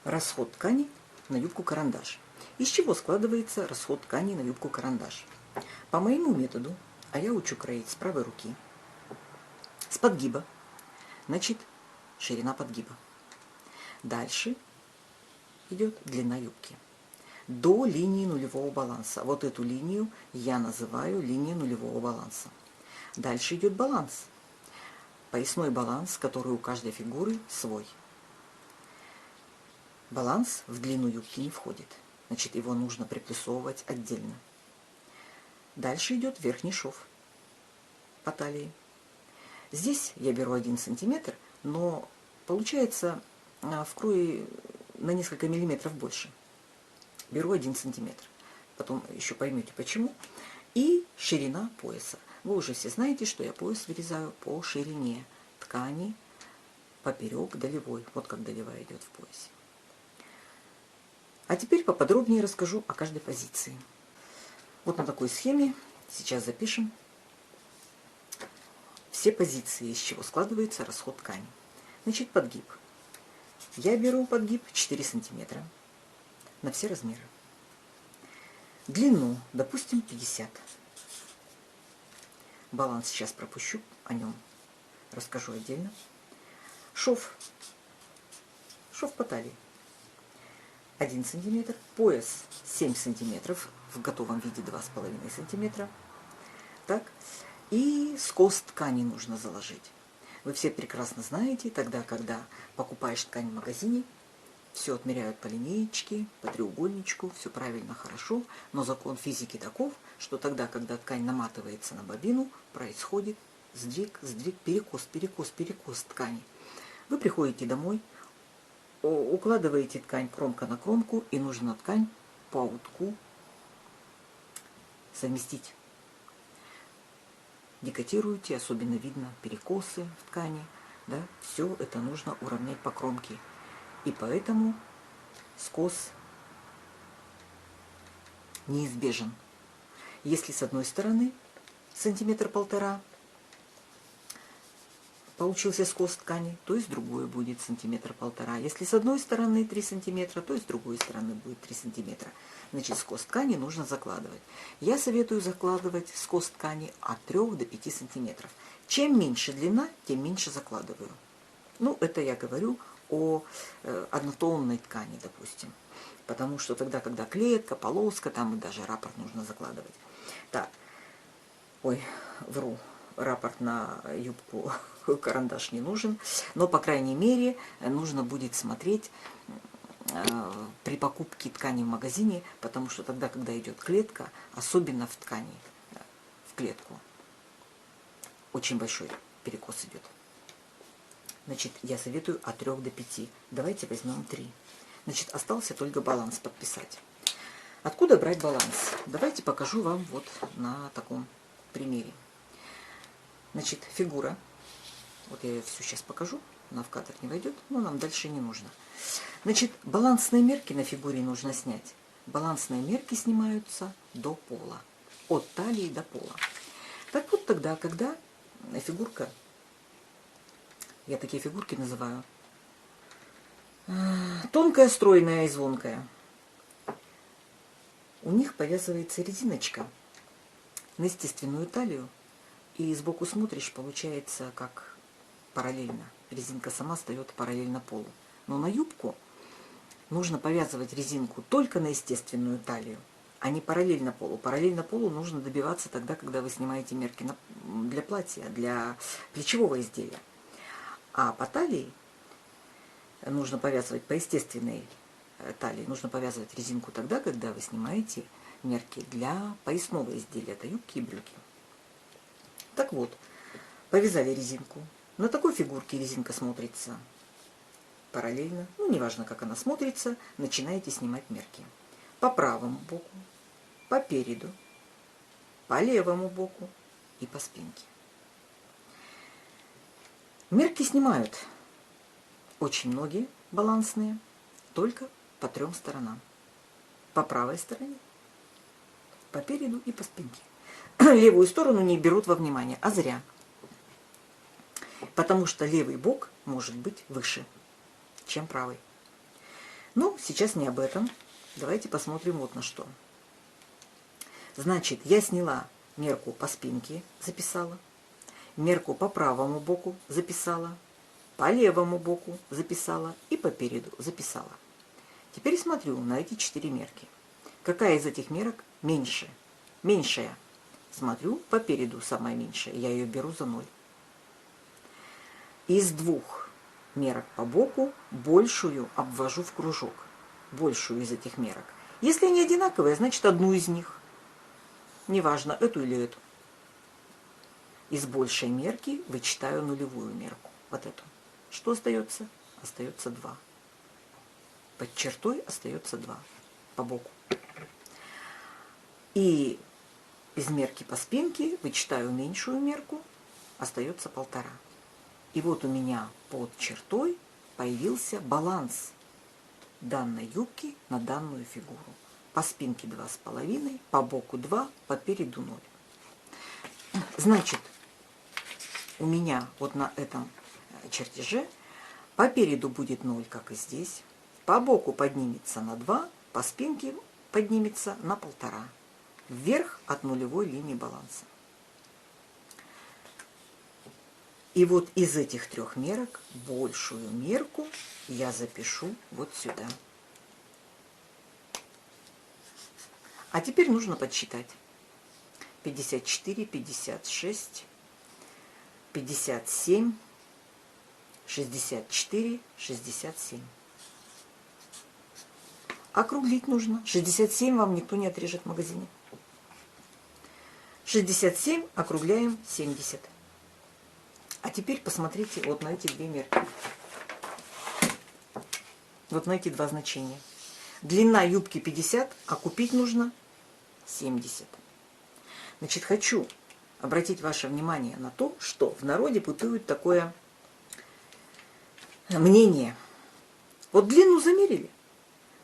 Расход ткани на юбку-карандаш. Из чего складывается расход ткани на юбку-карандаш? По моему методу, а я учу кроить с правой руки, с подгиба, значит, ширина подгиба. Дальше идет длина юбки. До линии нулевого баланса. Вот эту линию я называю линией нулевого баланса. Дальше идет баланс. Поясной баланс, который у каждой фигуры свой. Баланс в длину юбки не входит. Значит, его нужно приплюсовывать отдельно. Дальше идет верхний шов по талии. Здесь я беру 1 сантиметр, но получается в крое на несколько миллиметров больше. Беру 1 сантиметр. Потом еще поймете почему. И ширина пояса. Вы уже все знаете, что я пояс вырезаю по ширине ткани поперек долевой. Вот как долевая идет в поясе. А теперь поподробнее расскажу о каждой позиции. Вот на такой схеме сейчас запишем все позиции, из чего складывается расход ткани. Значит, подгиб. Я беру подгиб 4 сантиметра на все размеры. Длину, допустим, 50. Баланс сейчас пропущу, о нем расскажу отдельно. Шов. Шов по талии 1 сантиметр. Пояс 7 сантиметров. В готовом виде 2,5 сантиметра. Так. И скос ткани нужно заложить. Вы все прекрасно знаете, тогда, когда покупаешь ткань в магазине, все отмеряют по линеечке, по треугольничку, все правильно, хорошо, но закон физики таков, что тогда, когда ткань наматывается на бобину, происходит сдвиг, перекос ткани. Вы приходите домой, укладываете ткань кромка на кромку, и нужно ткань по утку совместить. Декотируете, особенно видно перекосы в ткани, да, все это нужно уравнять по кромке. И поэтому скос неизбежен. Если с одной стороны 1,5 см получился скос ткани, то и с другой будет 1,5 см. Если с одной стороны 3 см, то и с другой стороны будет 3 см. Значит, скос ткани нужно закладывать. Я советую закладывать скос ткани от 3 до 5 см. Чем меньше длина, тем меньше закладываю. Ну, это я говорю о однотонной ткани, допустим. Потому что тогда, когда клетка, полоска, там и даже раппорт нужно закладывать. Так, ой, вру, раппорт на юбку карандаш не нужен, но, по крайней мере, нужно будет смотреть при покупке ткани в магазине, потому что тогда, когда идет клетка, особенно в ткани, в клетку, очень большой перекос идет. Значит, я советую от 3 до 5. Давайте возьмем 3. Значит, остался только баланс подписать. Откуда брать баланс? Давайте покажу вам вот на таком примере. Значит, фигура. Вот я ее все сейчас покажу. Она в кадр не войдет, но нам дальше не нужно. Значит, балансные мерки на фигуре нужно снять. Балансные мерки снимаются до пола. От талии до пола. Так вот тогда, когда фигурка, я такие фигурки называю, тонкая, стройная и звонкая, у них повязывается резиночка на естественную талию, и сбоку смотришь, получается как параллельно. Резинка сама встает параллельно полу. Но на юбку нужно повязывать резинку только на естественную талию, а не параллельно полу. Параллельно полу нужно добиваться тогда, когда вы снимаете мерки для платья, для плечевого изделия. А по талии нужно повязывать по естественной талии. Нужно повязывать резинку тогда, когда вы снимаете мерки для поясного изделия, это юбки и брюки. Так вот, повязали резинку. На такой фигурке резинка смотрится параллельно. Ну, неважно, как она смотрится, начинаете снимать мерки. По правому боку, по переду, по левому боку и по спинке. Мерки снимают очень многие балансные, только по 3 сторонам. По правой стороне, по переду и по спинке. Левую сторону не берут во внимание, а зря. Потому что левый бок может быть выше, чем правый. Ну, сейчас не об этом. Давайте посмотрим вот на что. Значит, я сняла мерку по спинке, записала. Мерку по правому боку записала. По левому боку записала. И по переду записала. Теперь смотрю на эти 4 мерки. Какая из этих мерок меньше? Меньшая. Смотрю по переду самая меньшая. Я ее беру за 0. Из 2 мерок по боку большую обвожу в кружок. Большую из этих мерок. Если они одинаковые, значит одну из них. Неважно, эту или эту. Из большей мерки вычитаю нулевую мерку. Вот эту. Что остается? Остается 2. Под чертой остается 2 по боку. И из мерки по спинке вычитаю меньшую мерку, остается 1,5. И вот у меня под чертой появился баланс данной юбки на данную фигуру. По спинке 2,5, по боку 2, по переду 0. Значит, у меня вот на этом чертеже по переду будет 0, как и здесь. По боку поднимется на 2, по спинке поднимется на 1,5. Вверх от нулевой линии баланса. И вот из этих 3 мерок большую мерку я запишу вот сюда. А теперь нужно подсчитать. 54, 56, 57, 64, 67. Округлить нужно. 67 вам никто не отрежет в магазине. 67 округляем 70. А теперь посмотрите вот на эти 2 мерки. Вот на эти 2 значения. Длина юбки 50, а купить нужно 70. Значит, хочу обратить ваше внимание на то, что в народе бытует такое мнение. Вот длину замерили,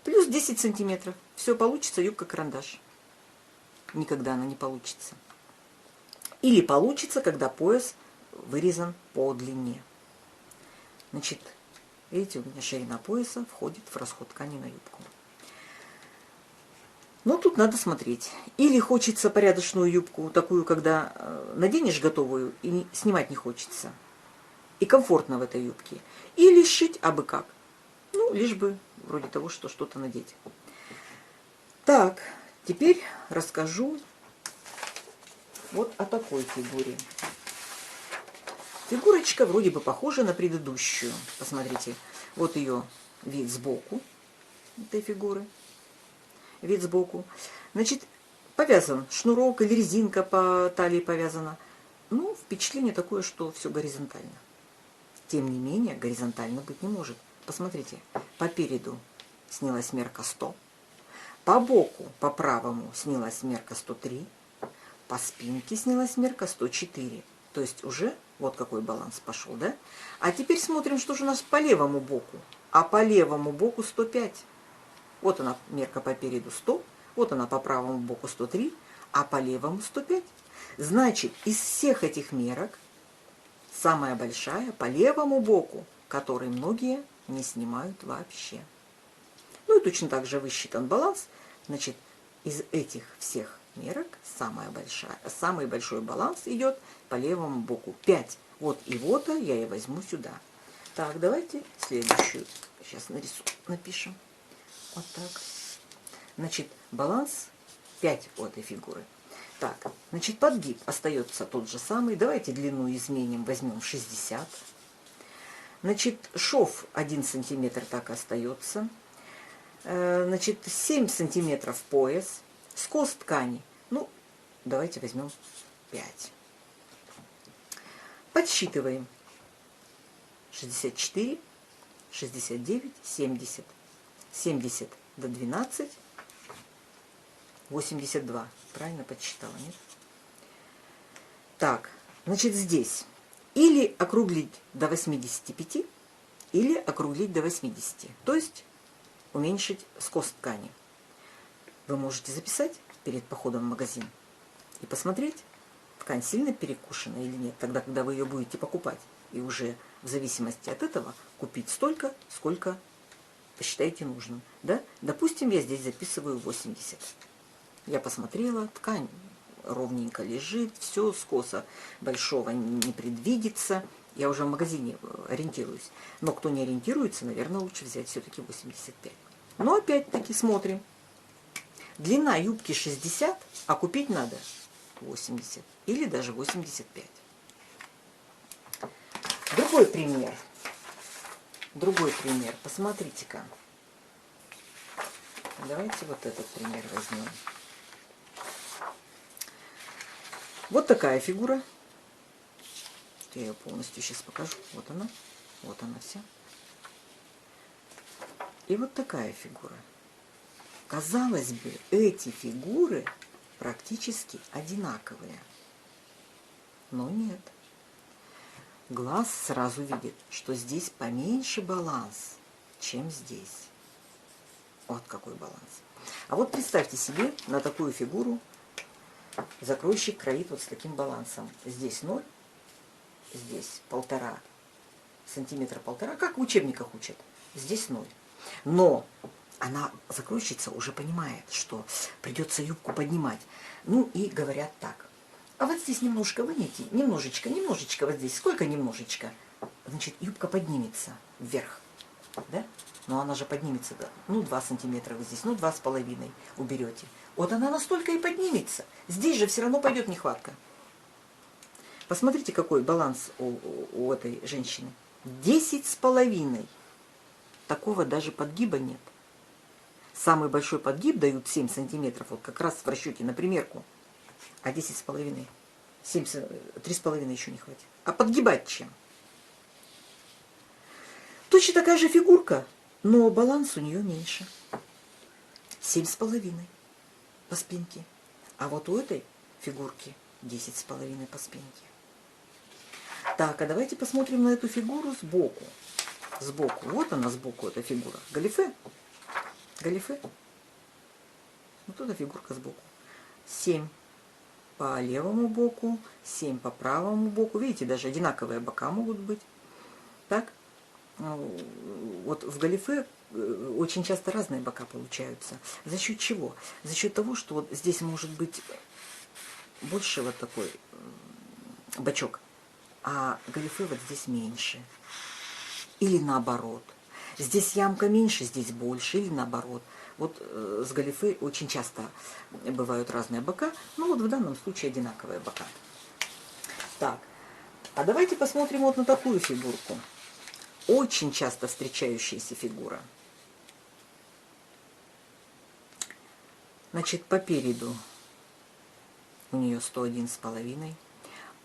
плюс 10 сантиметров. Все, получится юбка-карандаш. Никогда она не получится. Или получится, когда пояс вырезан по длине. Значит, видите, у меня ширина пояса входит в расход ткани на юбку. Но тут надо смотреть. Или хочется порядочную юбку, такую, когда наденешь готовую и снимать не хочется. И комфортно в этой юбке. Или сшить абы как. Ну, лишь бы вроде того, что что-то надеть. Так, теперь расскажу вот о такой фигуре. Фигурочка вроде бы похожа на предыдущую. Посмотрите, вот ее вид сбоку этой фигуры. Вид сбоку. Значит, повязан шнурок или резинка по талии повязана. Ну, впечатление такое, что все горизонтально. Тем не менее, горизонтально быть не может. Посмотрите, по переду снялась мерка 100. По боку, по правому, снялась мерка 103. По спинке снялась мерка 104. То есть уже вот какой баланс пошел, да? А теперь смотрим, что же у нас по левому боку. А по левому боку 105. Вот она мерка по переду 100, вот она по правому боку 103, а по левому 105. Значит, из всех этих мерок самая большая по левому боку, который многие не снимают вообще. Ну и точно так же высчитан баланс. Значит, из этих всех мерок самый большой баланс идет по левому боку. 5. Вот и вот я и возьму сюда. Так, давайте следующую. Сейчас напишем. Вот так. Значит, баланс 5 у этой фигуры. Так, значит, подгиб остается тот же самый. Давайте длину изменим, возьмем 60. Значит, шов 1 сантиметр так остается. Значит, 7 сантиметров пояс. Скос ткани. Ну, давайте возьмем 5. Подсчитываем. 64, 69, 70. 70 до 12, 82. Правильно подсчитала, нет? Так, значит, здесь или округлить до 85, или округлить до 80. То есть уменьшить скос ткани. Вы можете записать перед походом в магазин и посмотреть, ткань сильно перекушена или нет, тогда, когда вы ее будете покупать. И уже в зависимости от этого купить столько, сколько посчитайте нужным. Да? Допустим, я здесь записываю 80. Я посмотрела, ткань ровненько лежит, все, скоса большого не предвидится. Я уже в магазине ориентируюсь. Но кто не ориентируется, наверное, лучше взять все-таки 85. Но опять-таки смотрим. Длина юбки 60, а купить надо 80 или даже 85. Другой пример. Другой пример. Посмотрите-ка. Давайте вот этот пример возьмем. Вот такая фигура. Я ее полностью сейчас покажу. Вот она вся. И вот такая фигура. Казалось бы, эти фигуры практически одинаковые. Но нет. Глаз сразу видит, что здесь поменьше баланс, чем здесь. Вот какой баланс. А вот представьте себе на такую фигуру закройщик кроит вот с таким балансом. Здесь 0, здесь 1,5 сантиметра, 1,5, как в учебниках учат. Здесь 0. Но она, закройщица, уже понимает, что придется юбку поднимать. Ну и говорят так. А вот здесь немножко вынете, немножечко вот здесь. Сколько немножечко? Значит, юбка поднимется вверх. Да? Но она же поднимется, да, ну 2 сантиметра вот здесь, ну 2,5 уберете. Вот она настолько и поднимется. Здесь же все равно пойдет нехватка. Посмотрите, какой баланс у этой женщины. 10,5. Такого даже подгиба нет. Самый большой подгиб дают 7 сантиметров, вот как раз в расчете на примерку. А 10,5, 3,5 еще не хватит. А подгибать чем? Точно такая же фигурка, но баланс у нее меньше. 7,5 по спинке. А вот у этой фигурки 10,5 по спинке. Так, а давайте посмотрим на эту фигуру сбоку. Сбоку. Вот она сбоку, эта фигура. Галифе. Галифе. Вот эта фигурка сбоку. 7 по левому боку, 7 по правому боку. Видите, даже одинаковые бока могут быть. Так? Вот в галифе очень часто разные бока получаются. За счет чего? За счет того, что вот здесь может быть больше вот такой бочок, а галифе вот здесь меньше. Или наоборот. Здесь ямка меньше, здесь больше, или наоборот. Вот с галифе очень часто бывают разные бока, но вот в данном случае одинаковые бока. Так, а давайте посмотрим вот на такую фигурку. Очень часто встречающаяся фигура. Значит, по переду у нее 101,5.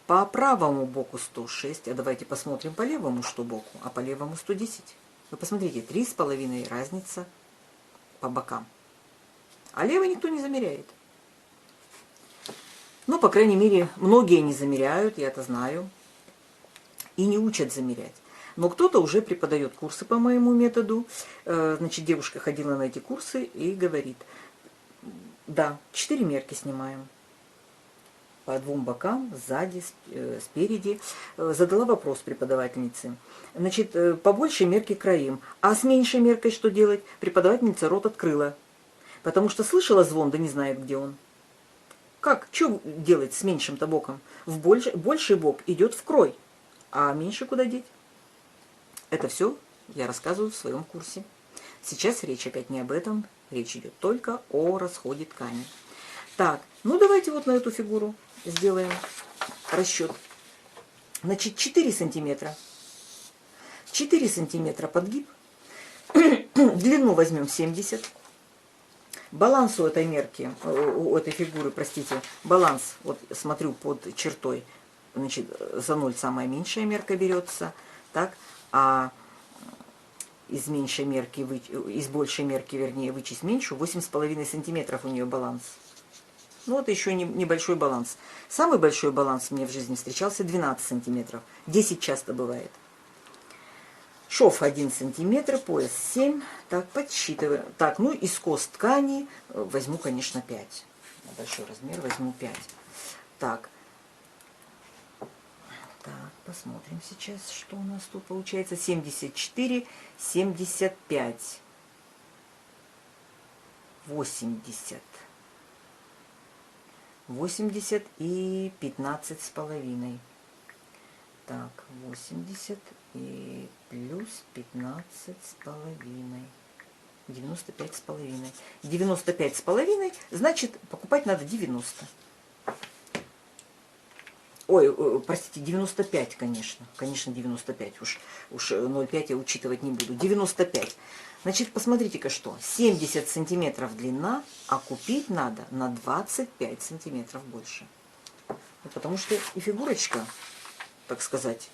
По правому боку 106. А давайте посмотрим по левому, что боку. А по левому 110. Вы посмотрите, 3,5 разница по бокам. А левый никто не замеряет. Ну, по крайней мере, многие не замеряют, я это знаю. И не учат замерять. Но кто-то уже преподает курсы по моему методу. Значит, девушка ходила на эти курсы и говорит, да, 4 мерки снимаем. По 2 бокам, сзади, спереди. Задала вопрос преподавательнице. Значит, по большей мерке кроим. А с меньшей меркой что делать? Преподавательница рот открыла. Потому что слышала звон, да не знает, где он. Как? Что делать с меньшим-то боком? Больший бок идет в крой. А меньше куда деть? Это все я рассказываю в своем курсе. Сейчас речь опять не об этом. Речь идет только о расходе ткани. Так, ну давайте вот на эту фигуру сделаем расчет. Значит, 4 сантиметра. 4 сантиметра подгиб. Длину возьмем 70. Баланс у этой мерки, у этой фигуры, простите, баланс, вот смотрю под чертой, значит, за 0 самая меньшая мерка берется, так, а из меньшей мерки, из большей мерки, вернее, вычесть меньшую, 8,5 сантиметров у нее баланс. Ну, это еще небольшой баланс. Самый большой баланс мне в жизни встречался 12 сантиметров. 10 часто бывает. Шов 1 сантиметр, пояс 7. Так, подсчитываем. Так, ну и скос ткани возьму, конечно, 5. Большой размер возьму 5. Так. Так, посмотрим сейчас, что у нас тут получается. 74, 75. 80. 80 и 15,5. Так, 80 и плюс 15,5. 95,5. 95,5, значит, покупать надо 90. Ой, простите, 95, конечно. Конечно, 95. Уж 0,5 я учитывать не буду. 95. Значит, посмотрите-ка что. 70 сантиметров длина, а купить надо на 25 сантиметров больше. Потому что и фигурочка, так сказать,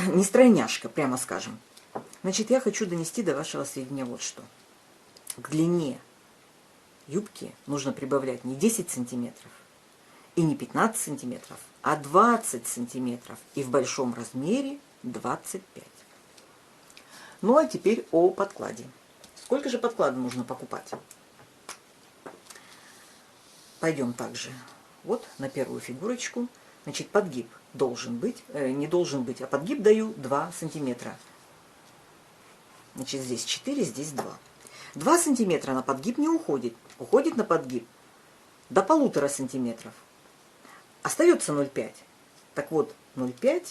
не стройняшка, прямо скажем. Значит, я хочу донести до вашего сведения вот что. К длине юбки нужно прибавлять не 10 сантиметров и не 15 сантиметров, а 20 сантиметров. И в большом размере 25. Ну, а теперь о подкладе. Сколько же подклада нужно покупать? Пойдем также. Вот на первую фигурочку. Значит, подгиб должен быть, не должен быть, а подгиб даю 2 сантиметра. Значит, здесь 4, здесь 2. 2 сантиметра на подгиб не уходит. Уходит на подгиб до 1,5 сантиметров. Остается 0,5. Так вот, 0,5,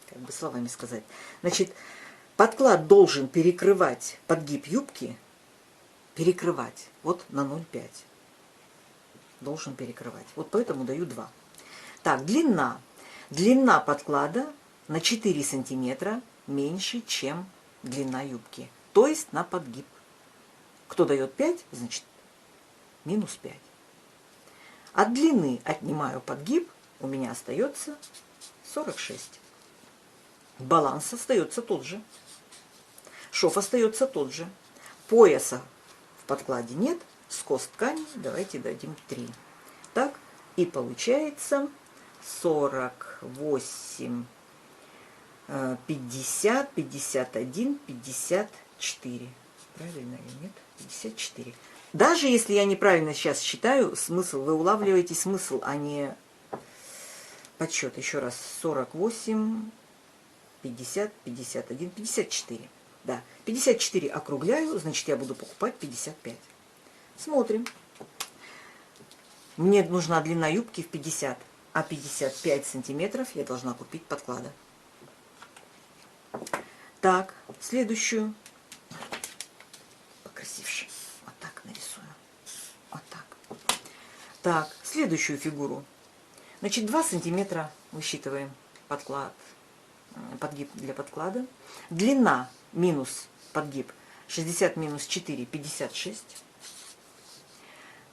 как бы словами сказать. Значит, подклад должен перекрывать подгиб юбки, перекрывать вот на 0,5. Должен перекрывать. Вот поэтому даю 2. Так, длина. Длина подклада на 4 сантиметра меньше, чем длина юбки. То есть на подгиб. Кто дает 5, значит минус 5. От длины отнимаю подгиб, у меня остается 46. Баланс остается тот же. Шов остается тот же. Пояса в подкладе нет. Скос ткани давайте дадим 3. Так, и получается 48, 50, 51, 54. Правильно или нет? 54. Даже если я неправильно сейчас считаю, смысл, вы улавливаете смысл, а не подсчет. Еще раз, 48, 50, 51, 54. Да, 54 округляю, значит, я буду покупать 55. Смотрим. Мне нужна длина юбки в 50, а 55 сантиметров я должна купить подклада. Так, следующую. Покрасивше. Вот так нарисую. Вот так. Так, следующую фигуру. Значит, 2 сантиметра высчитываем подклад, подгиб для подклада. Длина минус подгиб 60 минус 4, 56.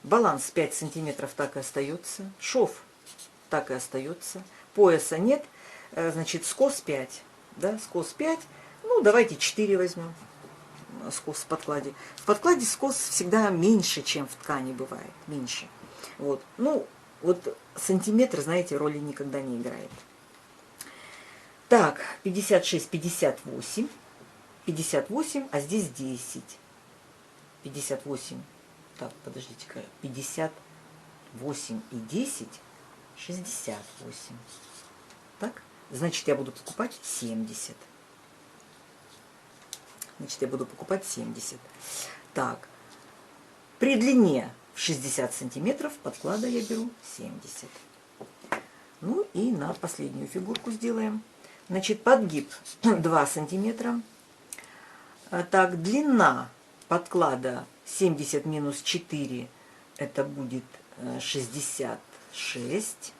Баланс 5 сантиметров так и остается. Шов так и остается. Пояса нет. Значит, скос 5. Да, скос 5. Ну, давайте 4 возьмем. Скос в подкладе. В подкладе скос всегда меньше, чем в ткани бывает. Меньше. Вот. Ну, вот сантиметр, знаете, роли никогда не играет. Так, 56, 58. 58, а здесь 10. 58. Так, подождите-ка. 58 и 10. 68. Так? Значит, я буду покупать 70. Значит, я буду покупать 70. Так. При длине в 60 сантиметров подклада я беру 70. Ну и на последнюю фигурку сделаем. Значит, подгиб 2 сантиметра. Так, длина подклада 70 минус 4, это будет 66.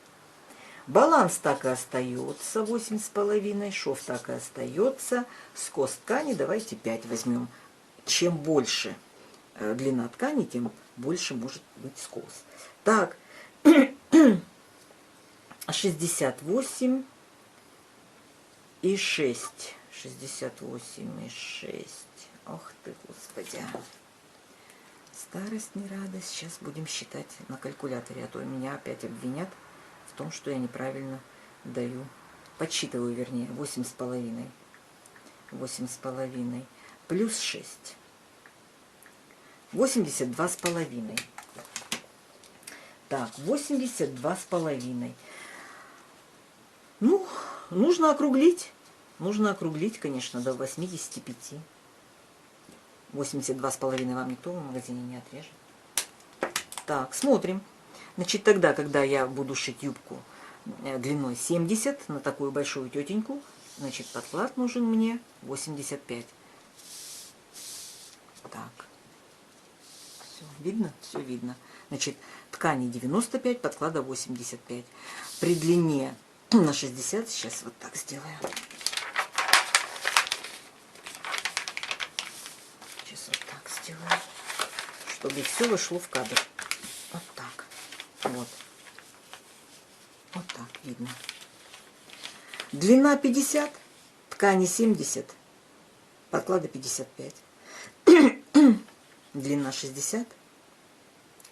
Баланс так и остается, 8,5. Шов так и остается. Скос ткани давайте 5 возьмем. Чем больше длина ткани, тем больше может быть скос. Так, 68 и 6. 68 и 6. Ох ты, Господи. Старость не радость. Сейчас будем считать на калькуляторе, а то меня опять обвинят в том, что я неправильно даю. Подсчитываю, вернее, 8,5. 8,5 плюс 6. 82,5. Так, 82,5. Ну, нужно округлить. Нужно округлить, конечно, до 85. 82,5 вам никто в магазине не отрежет. Так, смотрим. Значит, тогда, когда я буду шить юбку длиной 70 на такую большую тетеньку, значит, подклад нужен мне 85. Так. Все видно? Все видно. Значит, ткани 95, подклада 85. При длине на 60, сейчас вот так сделаю. Сейчас вот так сделаю, чтобы все вошло в кадр. Вот так. Вот. Вот так видно. Длина 50, ткани 70, подклада 55. Длина 60,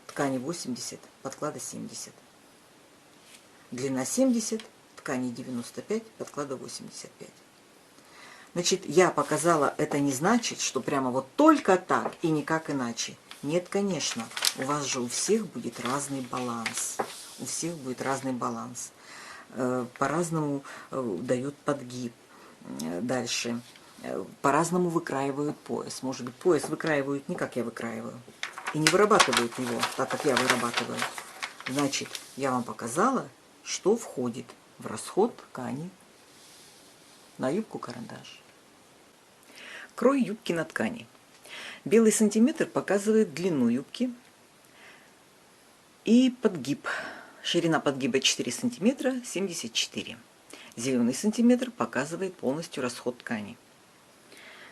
ткани 80, подклада 70. Длина 70, ткани 95, подклада 85. Значит, я показала, это не значит, что прямо вот только так и никак иначе. Нет, конечно, у вас же у всех будет разный баланс. У всех будет разный баланс. По-разному дают подгиб. Дальше. По-разному выкраивают пояс. Может быть, пояс выкраивают не как я выкраиваю. И не вырабатывают его так, как я вырабатываю. Значит, я вам показала, что входит в расход ткани на юбку-карандаш. Крой юбки на ткани. Белый сантиметр показывает длину юбки и подгиб. Ширина подгиба 4 сантиметра, 74. Зеленый сантиметр показывает полностью расход ткани.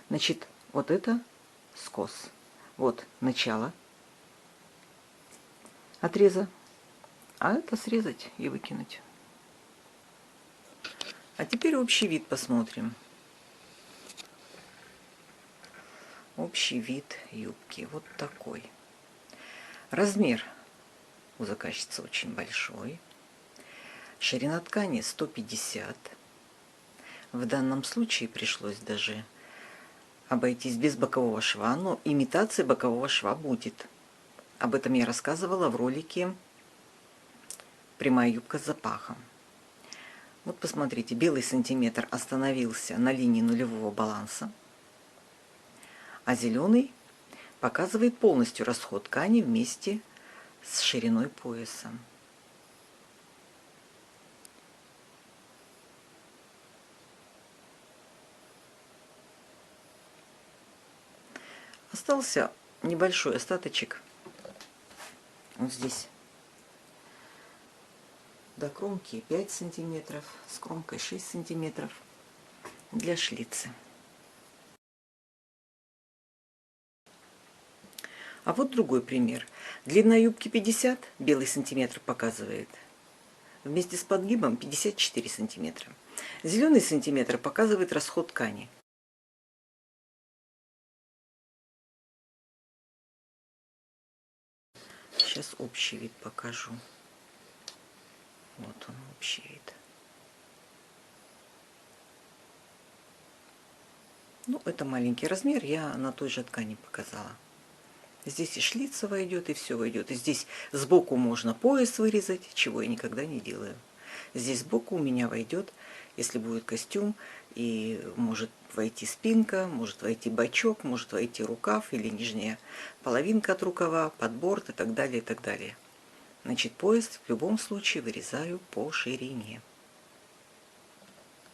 Значит, вот это скос. Вот начало отреза, а это срезать и выкинуть. А теперь общий вид посмотрим. Общий вид юбки вот такой. Размер у заказчицы очень большой. Ширина ткани 150. В данном случае пришлось даже обойтись без бокового шва, но имитация бокового шва будет. Об этом я рассказывала в ролике «Прямая юбка с запахом». Вот посмотрите, белый сантиметр остановился на линии нулевого баланса, а зеленый показывает полностью расход ткани вместе с шириной пояса. Остался небольшой остаточек вот здесь. До кромки 5 сантиметров, с кромкой 6 сантиметров для шлицы. А вот другой пример. Длина юбки 50, белый сантиметр показывает. Вместе с подгибом 54 сантиметра. Зеленый сантиметр показывает расход ткани. Сейчас общий вид покажу. Вот он, общий вид. Ну, это маленький размер, я на той же ткани показала. Здесь и шлица войдет, и все войдет. И здесь сбоку можно пояс вырезать, чего я никогда не делаю. Здесь сбоку у меня войдет, если будет костюм, и может войти спинка, может войти бачок, может войти рукав или нижняя половинка от рукава, подборд и так далее, и так далее. Значит, пояс в любом случае вырезаю по ширине.